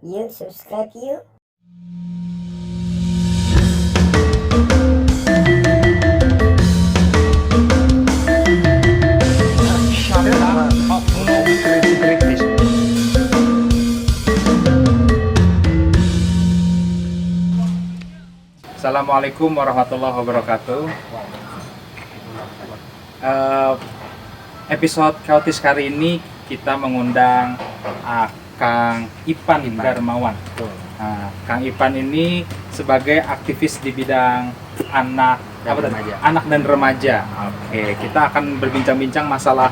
Yuk subscribe yuk. Assalamualaikum warahmatullahi wabarakatuh. Episode Chaotis kali ini kita mengundang Kang Ipan Darmawan. Kang Ipan ini sebagai aktivis di bidang anak dan remaja. Oke, kita akan berbincang-bincang masalah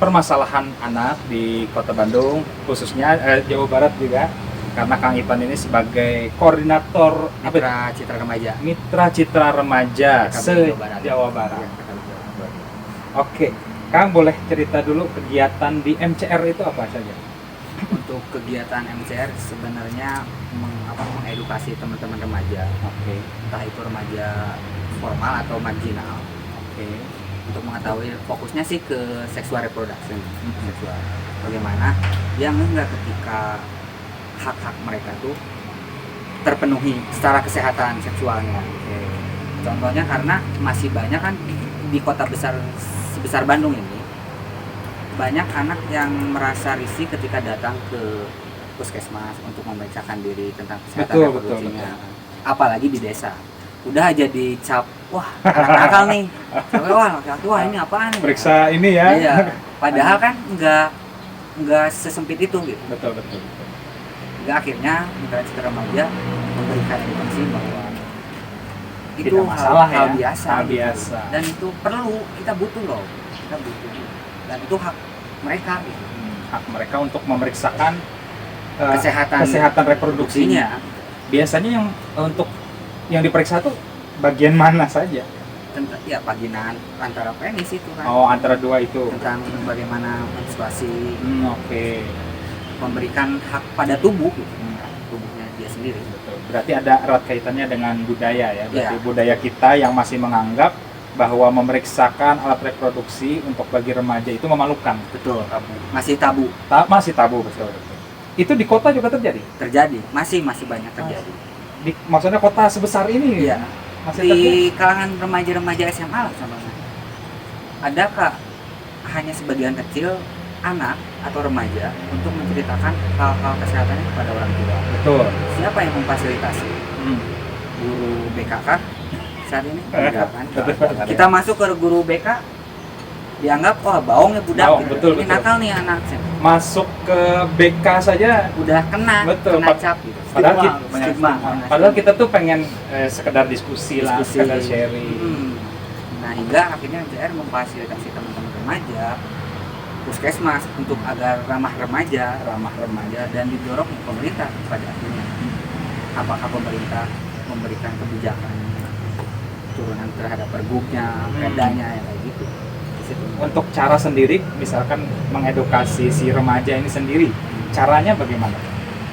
permasalahan anak di Kota Bandung, khususnya Jawa Barat juga. Karena Kang Ipan ini sebagai koordinator Mitra Citra Remaja se-Jawa Barat. Oke, Kang boleh cerita dulu kegiatan di MCR itu apa saja? Untuk kegiatan MCR sebenarnya mengedukasi teman-teman remaja. Oke. Entah itu remaja formal atau marginal. Oke. Untuk mengetahui fokusnya sih ke seksual reproduction. Seksual. Bagaimana yang enggak ketika hak-hak mereka tuh terpenuhi secara kesehatan seksualnya. Contohnya karena masih banyak kan di kota besar sebesar Bandung ini banyak anak yang merasa risih ketika datang ke puskesmas untuk memeriksakan diri tentang kesehatan reproduksinya. Apalagi di desa. Udah aja dicap, wah anak nakal nih. Wah laki-laki, wah ini apaan nih? Periksa ini ya. Iya. Padahal kan enggak sesempit itu gitu. Betul. Hingga akhirnya Mitra Citra Remaja memberikan edukasi bahwa itu Tidak masalah hal ya, biasa, hal gitu. biasa. Dan itu perlu, kita butuh loh, dan itu hak mereka gitu. Hak mereka untuk memeriksakan kesehatan reproduksinya. Biasanya yang untuk yang diperiksa tuh bagian mana saja? Tentang ya vaginaan antara penis itu kan. Oh, antara dua itu. Tentang bagaimana menstruasi, Oke. memberikan hak pada tubuh gitu. Tubuhnya dia sendiri. Betul. Berarti ada erat kaitannya dengan budaya ya. Berarti Ya. budaya kita yang masih menganggap bahwa memeriksakan alat reproduksi untuk bagi remaja itu memalukan. Betul. Masih tabu. Masih tabu, betul. Itu di kota juga terjadi? Terjadi, masih banyak terjadi. Maksudnya kota sebesar ini? Iya. Masih Di terjadi? kalangan remaja-remaja SMA lah contohnya. Ada kak hanya sebagian kecil anak atau remaja untuk menceritakan hal-hal kesehatannya kepada orang tua. Betul. Siapa yang memfasilitasi? Guru BK kah saat ini? Enggak kan? Kita masuk ke guru BK dianggap wah baong ya budak Baong, gitu. betul. Nakal nih anak. Masuk ke BK saja Udah kena cap gitu. Padahal kita tuh pengen sekedar diskusi lah, sekedar sharing. Nah hingga akhirnya MCR memfasilitasi teman-teman remaja puskesmas untuk agar ramah remaja dan didorong pemerintah pada akhirnya. Apakah pemerintah memberikan kebijakan turunan terhadap pergubnya, perdanya kayak gitu. Untuk cara sendiri, misalkan mengedukasi si remaja ini sendiri, caranya bagaimana?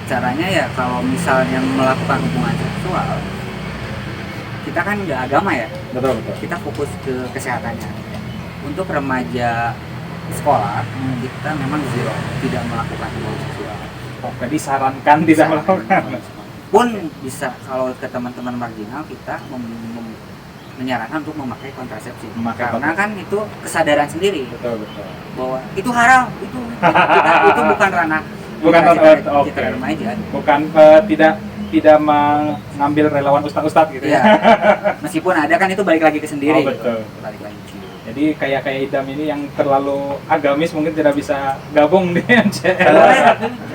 Caranya ya kalau misalnya melakukan hubungan seksual, kita kan nggak agama ya. Betul. Kita fokus ke kesehatannya. Untuk remaja sekolah, kita memang zero, tidak melakukan hubungan seksual. Oke, disarankan tidak melakukan. Pun bisa kalau ke teman-teman marginal kita menyarankan untuk memakai kontrasepsi. Karena kan itu kesadaran sendiri. Betul. Bahwa itu haram, itu bukan ranah kita remaja. Bukan tidak mengambil relawan ustadz gitu ya. Meskipun ada kan itu balik lagi ke sendiri. Oh, betul. Balik lagi ke sendiri. Jadi kayak Idam ini yang terlalu agamis mungkin tidak bisa gabung di MCR.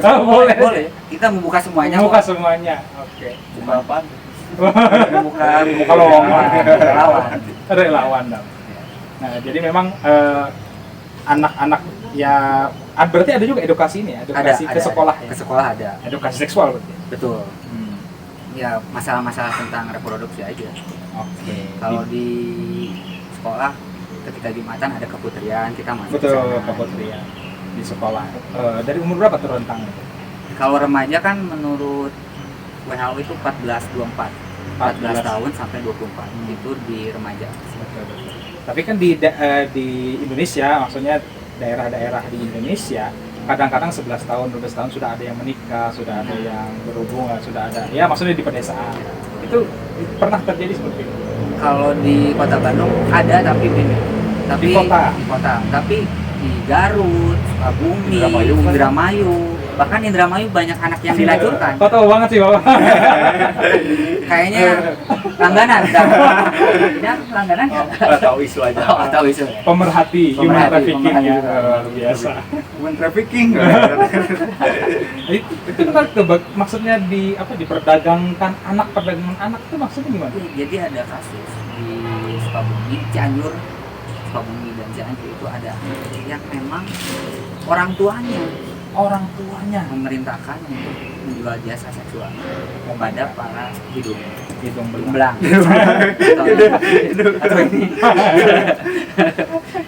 Boleh. Kita membuka semuanya. Oke. Buka apa? Buka lowongan. Relawan. Nah, jadi memang anak-anak ya berarti ada juga edukasi ini ya, edukasi ke sekolah ya. Ke sekolah ada. Edukasi seksual berarti. Betul. Ya masalah-masalah tentang reproduksi aja. Oke. Kalau di sekolah ketika Jumatan ada keputrian, kita masuk Betul, sana. keputrian di sekolah. Dari umur berapa tuh rentang? Kalau remaja kan menurut WHO itu 14 tahun sampai 24 itu di remaja. Betul. Tapi kan di Indonesia, maksudnya daerah-daerah di Indonesia kadang-kadang 11 tahun, 12 tahun sudah ada yang menikah, sudah ada yang berhubungan, sudah ada, ya maksudnya di pedesaan. Itu pernah terjadi seperti itu? Kalau di Kota Bandung ada, tapi ini. Tapi Di kota? Di kota. Tapi di Garut, Sukabumi, Indramayu, kan? Indramayu. Bahkan Indramayu banyak anak yang diracunkan. Kok tahu banget sih Bapak? Kayaknya langganan. Ya, langganan ya. Atau isu aja. Oh, tahu isu. Pemerhati, human Pemerhati, trafficking ya, pemerhati. luar biasa. Human trafficking. Itu kan maksudnya diperdagangkan anak, perdagangan anak itu maksudnya gimana? Jadi ada kasus di Sukabumi, Cianjur, Sukabumi dan Cianjur itu ada yang memang orang tuanya memerintahkan untuk menjual jasa seksual kepada para hidung belang atau ini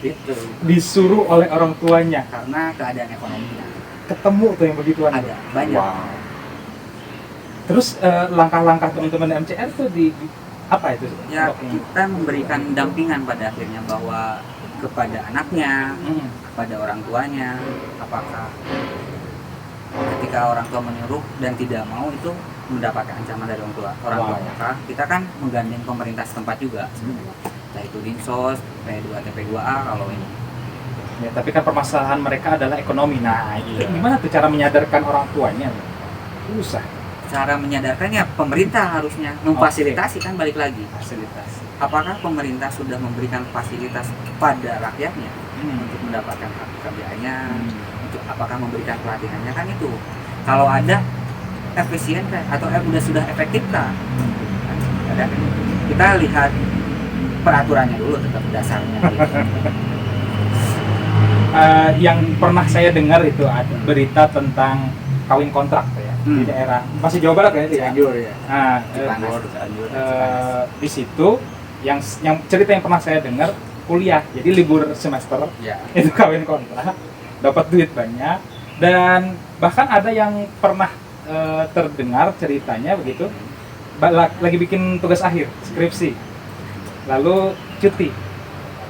itu Disuruh oleh orang tuanya. karena keadaan ekonominya Ketemu tuh yang begituan. ada banyak. Wow. Terus langkah-langkah teman-teman MCR tuh apa itu? Ya, kita memberikan dampingan pada akhirnya bahwa kepada anaknya, kepada orang tuanya, apakah ketika orang tua menyuruh dan tidak mau itu mendapatkan ancaman dari orang Wow. tuanya kah? Kita kan menggandeng pemerintah setempat juga sebenarnya. Entah itu Dinsos, P2, TP2A kalau ini. Ya, tapi kan permasalahan mereka adalah ekonomi. Nah, itu gimana tuh cara menyadarkan orang tuanya? Susah. Cara menyadarkannya pemerintah harusnya memfasilitasi kan balik lagi. Fasilitas. Apakah pemerintah sudah memberikan fasilitas pada rakyatnya untuk mendapatkan hak pekerjaannya? Apakah memberikan pelatihannya kan itu kalau ada efisien kan atau sudah efektif kan ada kita lihat peraturannya dulu tetap dasarnya gitu. Yang pernah saya dengar itu ada berita tentang kawin kontrak tuh ya di daerah masih Jawa Barat ya itu ya. Cianjur ya. Nah, di situ yang cerita yang pernah saya dengar kuliah jadi libur semester Ya. itu kawin kontrak dapat duit banyak dan bahkan ada yang pernah terdengar ceritanya begitu lagi bikin tugas akhir skripsi lalu cuti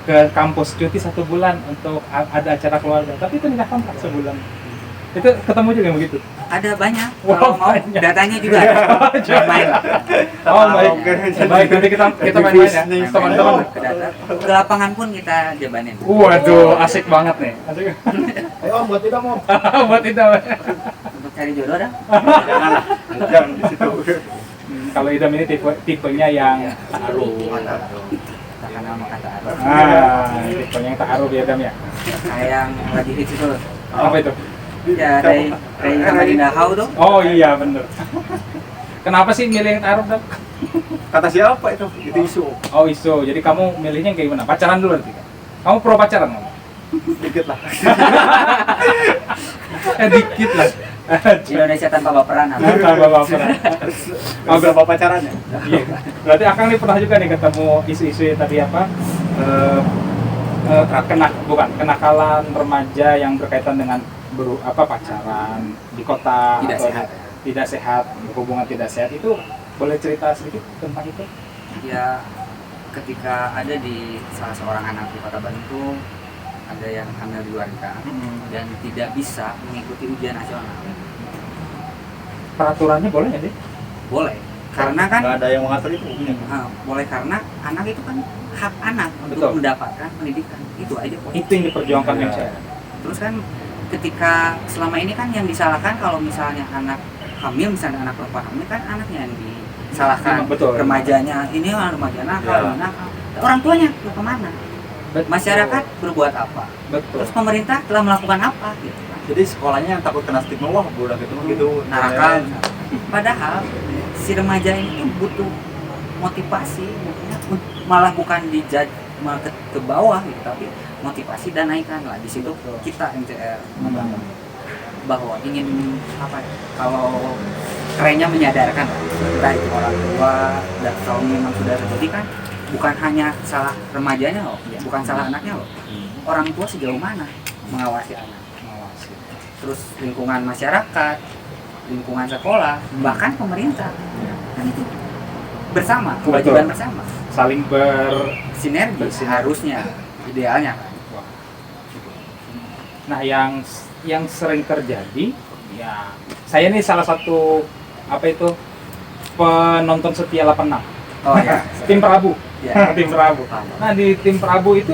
ke kampus cuti 1 bulan untuk ada acara keluarga tapi itu nikah kontrak sebulan itu ketemu juga yang begitu Ada banyak Wow, kalau mau banyak. datanya juga ada. Main. baik nanti kita main-main ya teman-teman Ke lapangan pun kita jabanin. waduh asik banget nih asik Ayo Om, buat tidak Om. buat itu Untuk cari jodoh dah. Jangan di situ. kalau idam ini tipenya yang Taruh. Katakan nama kata Arab. tipenya yang ta'aruf ya idam ya Kayak yang lagi hits itu. apa itu Ya, Ray sama Dinda Hau tuh. oh iya bener kenapa sih milih yang ta'aruf Dam? Kata siapa itu? Itu isu. Oh isu jadi kamu milihnya kayak gimana pacaran dulu nanti kan kamu pro pacaran kamu Dikit lah. dikit lah Indonesia tanpa baperan apa? tambah baperan Mau berapa pacarannya? iya berarti Akang nih pernah juga nih ketemu isu-isu yang tadi apa kenakalan remaja yang berkaitan dengan pacaran di kota Tidak atau sehat. tidak sehat hubungan tidak sehat itu boleh cerita sedikit tentang itu Ya, ketika ada di salah seorang anak di Kota Bandung itu ada yang hamil di luar nikah dan tidak bisa mengikuti ujian nasional. peraturannya boleh nggak sih Boleh, karena kan Nggak ada yang mengatur itu. boleh karena anak itu kan hak anak untuk Betul. mendapatkan pendidikan. Itu aja poin. itu yang diperjuangkan Iya. MCR Terus kan ketika selama ini kan yang disalahkan kalau misalnya anak hamil, misalnya anak perempuan hamil kan anaknya yang disalahkan. Betul. Remajanya ini remaja nakal, Ya. nakal. Orang tuanya kemana? Masyarakat berbuat apa? betul Terus pemerintah telah melakukan apa? Gitu kan. Jadi sekolahnya yang takut kena stigma, wah budak itu gitu. Nakal. Padahal si remaja ini tuh butuh motivasi, malah bukan dijudge malah ke bawah gitu, tapi motivasi dan naikkan lah di situ. Betul. Kita MCR membangun bahwa ingin apa ya, kalau kerennya menyadarkan entah itu orang tua dan kalau memang sudah terjadi kan bukan hanya salah remajanya loh, bukan salah anaknya loh, orang tua sejauh mana mengawasi anak, terus lingkungan masyarakat, lingkungan sekolah, bahkan pemerintah kan itu bersama, kewajiban bersama, saling sinergi Bersinergi. harusnya idealnya kan. Nah, yang yang sering terjadi, ya saya nih salah satu apa itu penonton setia 86. Oh ya. Tim Prabu. Ya. Tim Prabu. Nah di tim Prabu itu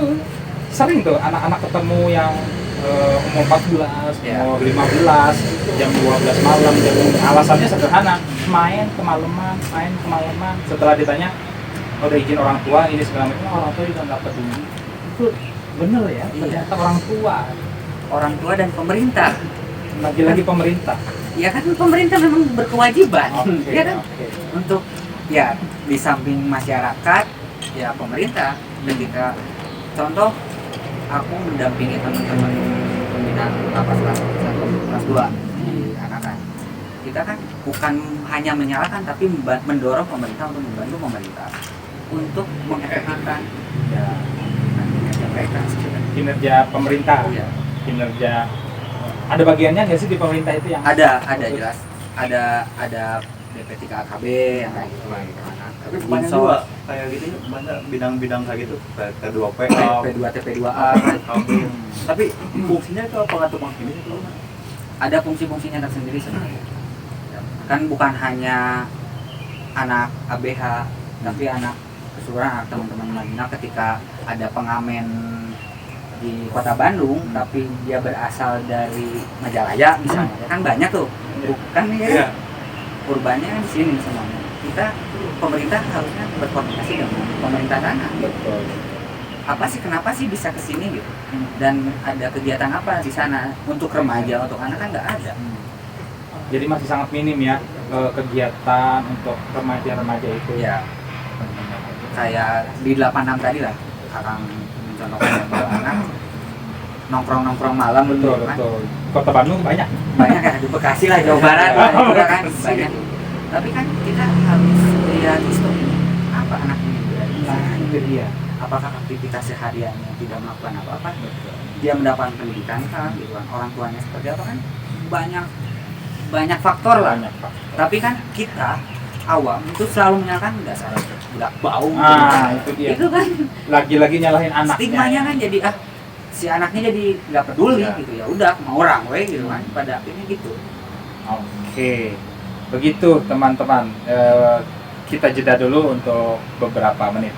sering tuh anak-anak ketemu yang umur 14, Ya. umur 15, jam 12 malam, alasannya sederhana, main kemalaman. Setelah ditanya, udah izin orang tua, ini segala macam, orang tua juga nggak peduli. Itu bener ya, Iya. ternyata orang tua, Dan pemerintah. lagi-lagi pemerintah. Ya kan pemerintah memang berkewajiban, Oke, ya kan, oke. untuk ya di samping masyarakat, ya pemerintah. Ketika contoh, aku mendampingi teman-teman pembinaan lapas kelas 1, kelas 2 di Anakan. Kita kan bukan hanya menyalahkan, tapi mendorong pemerintah untuk membantu pemerintah untuk mengefektifkan Ya, kinerja mereka. kinerja pemerintah, Ya. kinerja ada bagiannya nggak sih di pemerintah itu yang Ada jelas, ada DP3 AKB yang kayak gitu lah, gitu kan. Tapi banyak Dinsos, juga kayak gitu, banyak bidang-bidang kayak gitu, T2PA, P2 TP2A. tapi fungsinya itu apa nggak tuh Bang? Ini itu Ada fungsi-fungsinya tersendiri sebenarnya. Kan bukan hanya anak ABH, tapi anak keseluruhan, anak teman-teman lainnya. Ketika ada pengamen di kota Bandung, tapi dia berasal dari Majalaya misalnya, kan banyak tuh. Bukan ya, Iya. urbannya kan di sini semuanya. Kita pemerintah harusnya berkoordinasi dengan pemerintah sana. betul. Apa sih, kenapa sih bisa ke sini gitu? Dan ada kegiatan apa di sana untuk remaja, untuk anak kan nggak ada. Jadi masih sangat minim ya kegiatan untuk remaja-remaja itu. Ya, kayak di 86 tadi lah, Akang mencontohkan yang anak nongkrong malam Betul, gitu kan. betul. Kota Bandung banyak. Banyak ya, di Bekasi lah, Jawa Barat lah, juga kan banyak. Tapi kan kita harus lihat historinya, apa anak ini berada di Nah, sana. itu dia. Apakah aktivitas sehariannya tidak melakukan apa-apa, dia mendapatkan pendidikan kan, gitu kan, orang tuanya seperti apa kan, banyak faktor lah. Banyak, Pak. Tapi kan kita awam itu selalu menyalahkan dasar budak bau, Ah, itu dia. itu kan Lagi-lagi nyalahin anaknya. stigmanya kan jadi si anaknya jadi nggak peduli Ya. gitu, ya udah mau orang we gitu kan, pada akhirnya gitu. Oke. Begitu teman-teman. Kita jeda dulu untuk beberapa menit.